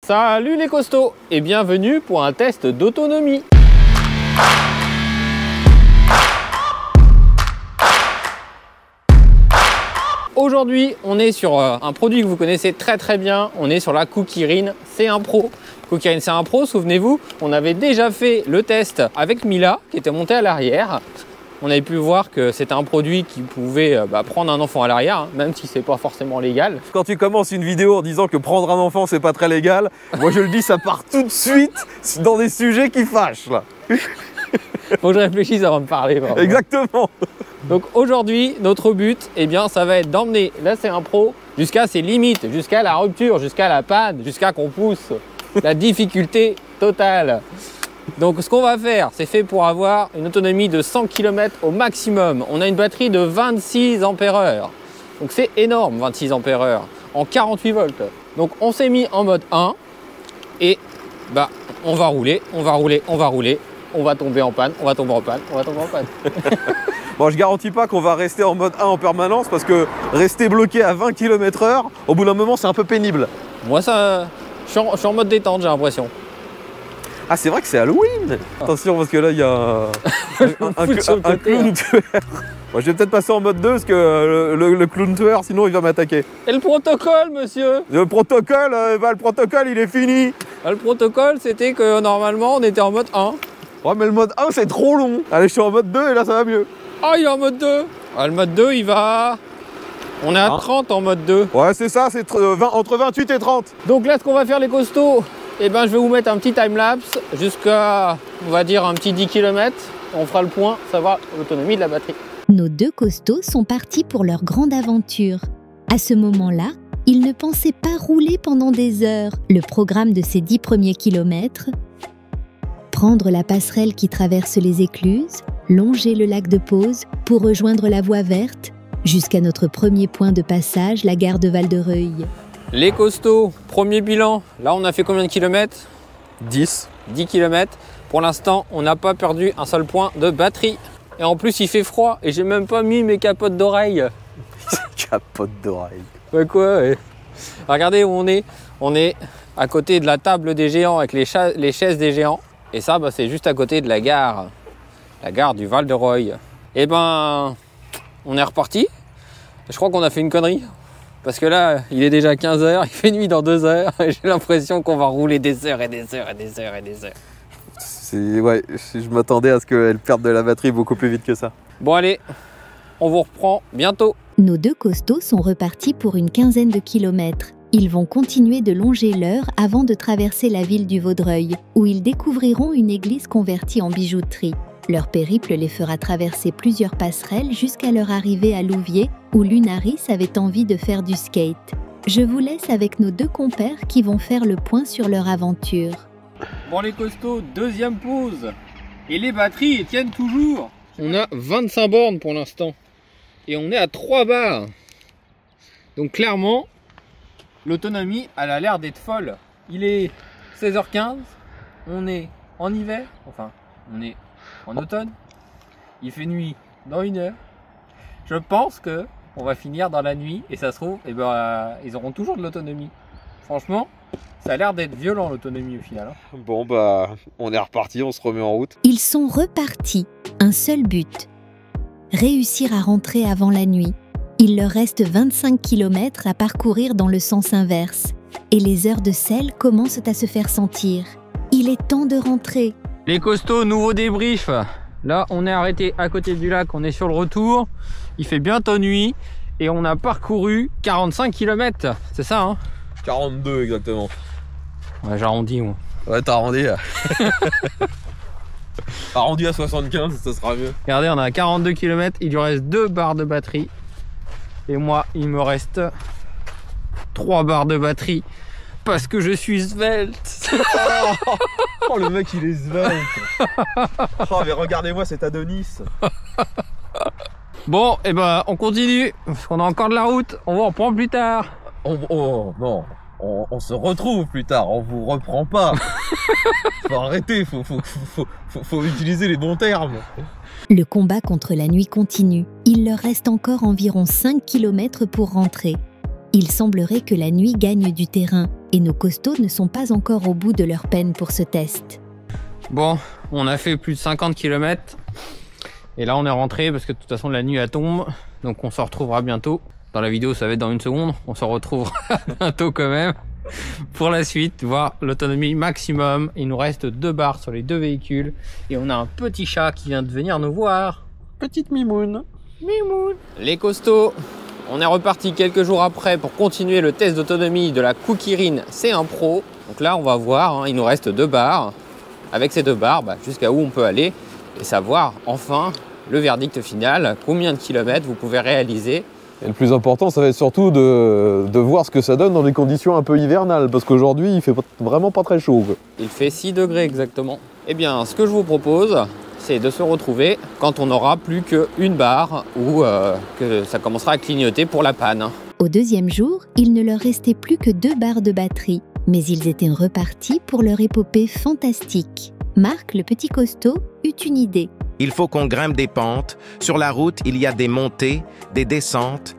Salut les costauds et bienvenue pour un test d'autonomie. Aujourd'hui, on est sur un produit que vous connaissez très bien, on est sur la Cookirin C1 Pro. Cookirin C1 Pro, souvenez-vous, on avait déjà fait le test avec Mila qui était montée à l'arrière. On avait pu voir que c'était un produit qui pouvait prendre un enfant à l'arrière, hein, même si c'est pas forcément légal. Quand tu commences une vidéo en disant que prendre un enfant c'est pas très légal, moi je le dis, ça part tout de suite dans des sujets qui fâchent là. Faut que je réfléchisse avant de parler. Vraiment. Exactement. Donc aujourd'hui, notre but, ça va être d'emmener la C1 Pro jusqu'à ses limites, jusqu'à la rupture, jusqu'à la panne, jusqu'à qu'on pousse la difficulté totale. Donc ce qu'on va faire, c'est fait pour avoir une autonomie de 100 km au maximum. On a une batterie de 26 ampères-heure. Donc c'est énorme, 26 ampères-heure, en 48 volts. Donc on s'est mis en mode 1 et on va rouler, on va tomber en panne, on va tomber en panne. Bon, je garantis pas qu'on va rester en mode 1 en permanence parce que rester bloqué à 20 km/h, au bout d'un moment, c'est un peu pénible. Moi, je suis en mode détente, j'ai l'impression. Ah, c'est vrai que c'est Halloween. Attention, parce que là, il y a un clown tueur. Bon, je vais peut-être passer en mode 2 parce que le clown tueur, sinon, il va m'attaquer. Et le protocole, monsieur? Le protocole, il est fini. Le protocole, c'était que normalement, on était en mode 1. Ouais, mais le mode 1, c'est trop long. Allez, je suis en mode 2 et là, ça va mieux. Ah, il est en mode 2. Ah, le mode 2, il va... On est à 30 en mode 2. Ouais, c'est ça, c'est entre 28 et 30. Donc là, ce qu'on va faire, les costauds, je vais vous mettre un petit time-lapse jusqu'à, on va dire, un petit 10 km. On fera le point, savoir l'autonomie de la batterie. Nos deux costauds sont partis pour leur grande aventure. À ce moment-là, ils ne pensaient pas rouler pendant des heures. Le programme de ces 10 premiers kilomètres, prendre la passerelle qui traverse les écluses, longer le lac de Pose pour rejoindre la voie verte, jusqu'à notre premier point de passage, la gare de Val-de-Reuil. Les costauds, premier bilan. Là, on a fait combien de kilomètres? 10. 10 km. Pour l'instant, on n'a pas perdu un seul point de batterie. Et en plus, il fait froid et j'ai même pas mis mes capotes d'oreilles. Capote d'oreille. Ouais, quoi ouais. Regardez où on est. On est à côté de la table des géants avec les chaises des géants. Et ça, c'est juste à côté de la gare du Val-de-Reuil. Et on est reparti. Je crois qu'on a fait une connerie. Parce que là, il est déjà 15 h, il fait nuit dans 2 heures. Et j'ai l'impression qu'on va rouler des heures et des heures et des heures et des heures. Ouais, je m'attendais à ce qu'elle perde de la batterie beaucoup plus vite que ça. Bon allez, on vous reprend bientôt. Nos deux costauds sont repartis pour une quinzaine de kilomètres. Ils vont continuer de longer l'heure avant de traverser la ville du Vaudreuil, où ils découvriront une église convertie en bijouterie. Leur périple les fera traverser plusieurs passerelles jusqu'à leur arrivée à Louviers, où Lunaris avait envie de faire du skate. Je vous laisse avec nos deux compères qui vont faire le point sur leur aventure. Bon les costauds, deuxième pause. Et les batteries tiennent toujours. On a 25 bornes pour l'instant. Et on est à 3 bars. Donc clairement, l'autonomie, elle a l'air d'être folle. Il est 16h15. On est en hiver. Enfin, on est en automne. Il fait nuit dans 1 heure. Je pense que on va finir dans la nuit. Et ça se trouve, ils auront toujours de l'autonomie. Franchement, ça a l'air d'être violent l'autonomie au final. Bon on est reparti, on se remet en route. Ils sont repartis. Un seul but. Réussir à rentrer avant la nuit. Il leur reste 25 km à parcourir dans le sens inverse. Et les heures de selle commencent à se faire sentir. Il est temps de rentrer. Les costauds, nouveau débrief. Là, on est arrêté à côté du lac, on est sur le retour. Il fait bientôt nuit et on a parcouru 45 km. C'est ça, hein? 42 exactement. Ouais, j'arrondis moi. Ouais, t'as arrondi là. Arrondi à 75, ça sera mieux. Regardez, on a 42 km, il lui reste 2 barres de batterie. Et moi, il me reste 3 barres de batterie. Parce que je suis svelte. Oh, le mec, il est svelte. Oh, mais regardez-moi cet Adonis. Bon, on continue. Parce qu'on a encore de la route. On vous reprend plus tard. Non. On se retrouve plus tard, on vous reprend pas. Faut arrêter, faut utiliser les bons termes. Le combat contre la nuit continue. Il leur reste encore environ 5 km pour rentrer. Il semblerait que la nuit gagne du terrain et nos costauds ne sont pas encore au bout de leur peine pour ce test. Bon, on a fait plus de 50 km et là on est rentré parce que de toute façon la nuit elle tombe, donc on se retrouvera bientôt. Dans la vidéo ça va être dans une seconde, on se retrouvera bientôt quand même pour la suite, voir l'autonomie maximum. Il nous reste 2 barres sur les 2 véhicules et on a un petit chat qui vient de venir nous voir. Petite Mimoun. Mimoun. Les costauds, on est reparti quelques jours après pour continuer le test d'autonomie de la Kukirin C1 Pro. Donc là on va voir, hein, il nous reste 2 barres. Avec ces 2 barres, jusqu'à où on peut aller et savoir enfin le verdict final, combien de kilomètres vous pouvez réaliser. Et le plus important, ça va être surtout de voir ce que ça donne dans des conditions un peu hivernales, parce qu'aujourd'hui, il fait vraiment pas très chaud. Il fait 6 degrés exactement. Eh bien, ce que je vous propose, c'est de se retrouver quand on n'aura plus qu'une barre ou que ça commencera à clignoter pour la panne. Au 2e jour, il ne leur restait plus que 2 barres de batterie, mais ils étaient repartis pour leur épopée fantastique. Marc, le petit costaud, eut une idée. Il faut qu'on grimpe des pentes. Sur la route, il y a des montées, des descentes.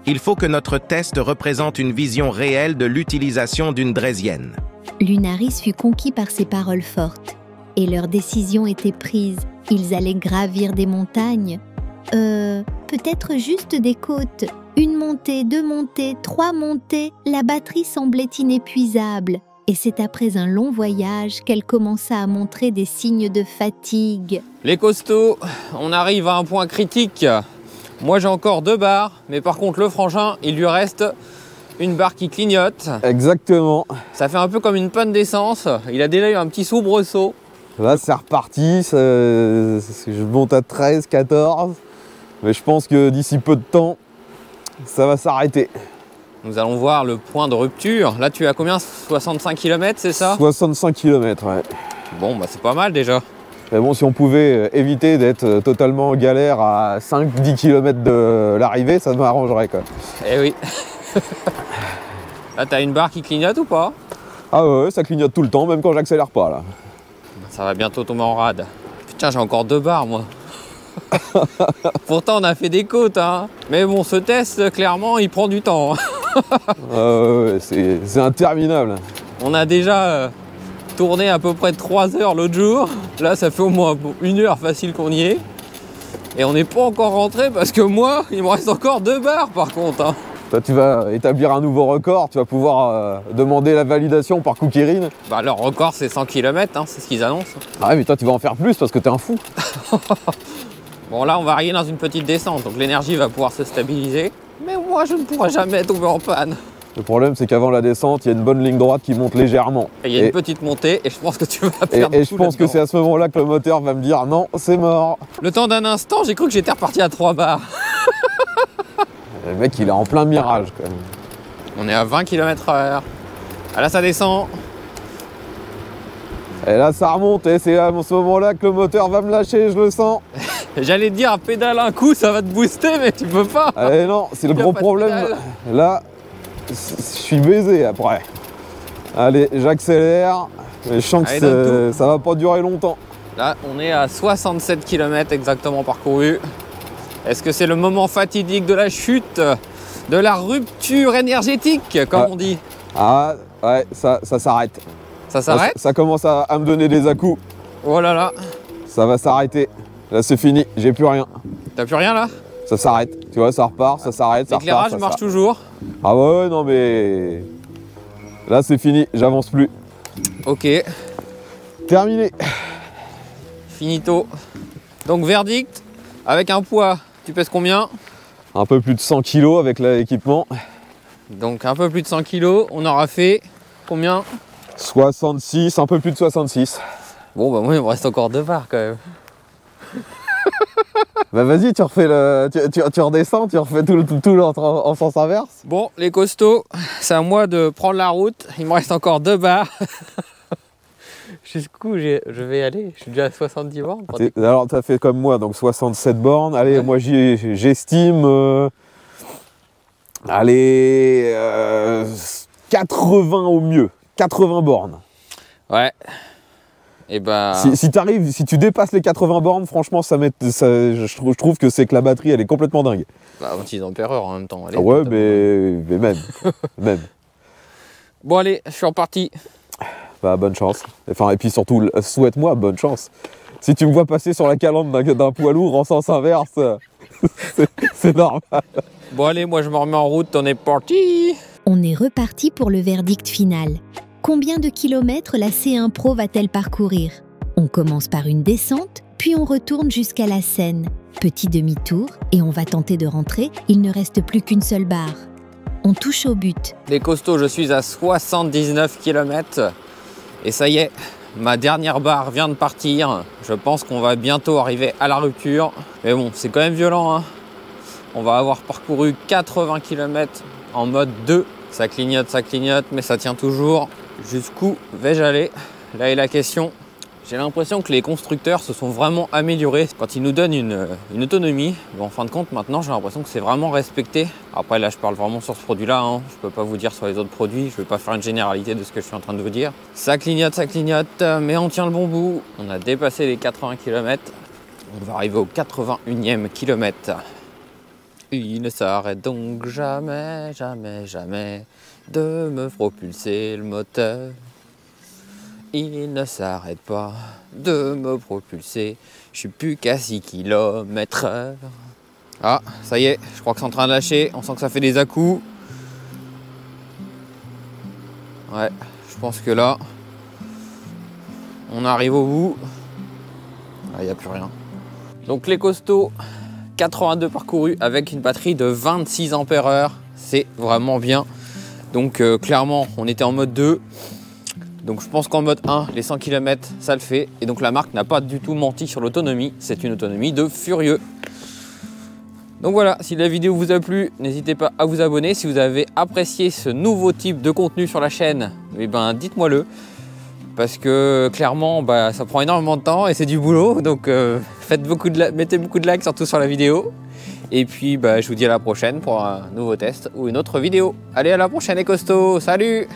Il faut que notre test représente une vision réelle de l'utilisation d'une draisienne. Lunaris fut conquis par ces paroles fortes. Et leur décision était prise. Ils allaient gravir des montagnes. Peut-être juste des côtes. Une montée, 2 montées, 3 montées. La batterie semblait inépuisable. Et c'est après un long voyage qu'elle commença à montrer des signes de fatigue. Les costauds, on arrive à un point critique. Moi j'ai encore 2 barres, mais par contre le frangin, il lui reste une barre qui clignote. Exactement. Ça fait un peu comme une panne d'essence. Il a déjà eu un petit soubresaut. Là, c'est reparti. Je monte à 13, 14. Mais je pense que d'ici peu de temps, ça va s'arrêter. Nous allons voir le point de rupture. Là, tu as combien? 65 km, c'est ça? 65 km, ouais. Bon, c'est pas mal déjà. Mais bon, si on pouvait éviter d'être totalement en galère à 5-10 km de l'arrivée, ça m'arrangerait, quoi. Eh oui. Là, t'as une barre qui clignote ou pas? Ah ouais, ça clignote tout le temps, même quand j'accélère pas, là. Ça va bientôt tomber en rade. Putain, j'ai encore 2 barres, moi. Pourtant, on a fait des côtes, hein. Mais bon, ce test, clairement, il prend du temps. Ouais, c'est interminable. On a déjà tourné à peu près 3 heures l'autre jour. Là, ça fait au moins 1 heure facile qu'on y est. Et on n'est pas encore rentré parce que moi, il me reste encore 2 barres par contre. Hein. Toi, tu vas établir un nouveau record, tu vas pouvoir demander la validation par Kukirin. Leur record, c'est 100 km, hein, c'est ce qu'ils annoncent. Ah ouais, mais toi, tu vas en faire plus parce que t'es un fou. Bon, là, on va arriver dans une petite descente, donc l'énergie va pouvoir se stabiliser. Mais moi, je ne pourrai jamais tomber en panne. Le problème, c'est qu'avant la descente, il y a une bonne ligne droite qui monte légèrement. Et il y a une petite montée, et je pense que tu vas perdre. Et je pense que c'est à ce moment-là que le moteur va me dire non, c'est mort. Le temps d'un instant, j'ai cru que j'étais reparti à 3 barres. Le mec, il est en plein mirage, quand même. On est à 20 km/h. Ah, là, ça descend. Et là, ça remonte, et c'est à ce moment-là que le moteur va me lâcher, je le sens. J'allais te dire, à pédale un coup, ça va te booster, mais tu peux pas. Eh non, c'est le gros problème. Là, je suis baisé après. Allez, j'accélère. Mais je sens que ça va pas durer longtemps. Là, on est à 67 km exactement parcourus. Est-ce que c'est le moment fatidique de la chute, de la rupture énergétique, comme on dit? Ah, ouais, ça s'arrête. Ça s'arrête? Ça commence à me donner des à-coups. Oh là là. Ça va s'arrêter. Là, c'est fini, j'ai plus rien. T'as plus rien là? Ça s'arrête. Tu vois, ça repart, ça s'arrête, ça repart. L'éclairage marche toujours? Ah ouais, non mais... Là, c'est fini, j'avance plus. Ok. Terminé. Finito. Donc, verdict, avec un poids, tu pèses combien? Un peu plus de 100 kg avec l'équipement. Donc, un peu plus de 100 kg. On aura fait combien? 66, un peu plus de 66. Bon, bah moi, il me reste encore 2 barres quand même. Bah vas-y, tu refais tu redescends, tu refais tout en sens inverse. Bon, les costauds, c'est à moi de prendre la route. Il me reste encore 2 barres. Jusqu'où je vais aller? Je suis déjà à 70 bornes. Alors, tu as fait comme moi, donc 67 bornes. Allez, ouais. Moi, j'estime... allez, 80 au mieux. 80 bornes. Ouais. Et bah... Si tu dépasses les 80 bornes, franchement, je trouve que c'est que la batterie, elle est complètement dingue. Bah, 26 ampères-heure en même temps. Allez, ouais, mais même. même. Bon, allez, je suis reparti. Bah, bonne chance. Enfin, et puis surtout, souhaite-moi bonne chance. Si tu me vois passer sur la calandre d'un poids lourd en sens inverse, c'est normal. Bon, allez, moi, je me remets en route, on est parti. On est reparti pour le verdict final. Combien de kilomètres la C1 Pro va-t-elle parcourir? On commence par une descente, puis on retourne jusqu'à la Seine. Petit demi-tour, et on va tenter de rentrer, il ne reste plus qu'une seule barre. On touche au but. Les costauds, je suis à 79 km. Et ça y est, ma dernière barre vient de partir. Je pense qu'on va bientôt arriver à la rupture. Mais bon, c'est quand même violent, hein. On va avoir parcouru 80 km en mode 2. Ça clignote, mais ça tient toujours. Jusqu'où vais-je aller? Là est la question. J'ai l'impression que les constructeurs se sont vraiment améliorés quand ils nous donnent une autonomie. Bon, en fin de compte, maintenant, j'ai l'impression que c'est vraiment respecté. Après, là, je parle vraiment sur ce produit-là, hein. Je peux pas vous dire sur les autres produits. Je vais pas faire une généralité de ce que je suis en train de vous dire. Ça clignote, mais on tient le bon bout. On a dépassé les 80 km. On va arriver au 81e kilomètre. Il ne s'arrête donc jamais, jamais, jamais de me propulser le moteur. Il ne s'arrête pas de me propulser. Je suis plus qu'à 6 km/h. Ah, ça y est, je crois que c'est en train de lâcher. On sent que ça fait des à-coups. Ouais, je pense que là, on arrive au bout. Ah, il n'y a plus rien. Donc les costauds, 82 parcourus avec une batterie de 26 ampères-heure. C'est vraiment bien. Donc clairement, on était en mode 2. Donc je pense qu'en mode 1, les 100 km, ça le fait. Et donc la marque n'a pas du tout menti sur l'autonomie. C'est une autonomie de furieux. Donc voilà, si la vidéo vous a plu, n'hésitez pas à vous abonner. Si vous avez apprécié ce nouveau type de contenu sur la chaîne, eh ben, dites-moi-le. Parce que clairement, bah, ça prend énormément de temps et c'est du boulot. Donc mettez beaucoup de likes, surtout sur la vidéo. Et puis bah, je vous dis à la prochaine pour un nouveau test ou une autre vidéo. Allez, à la prochaine les costauds, salut!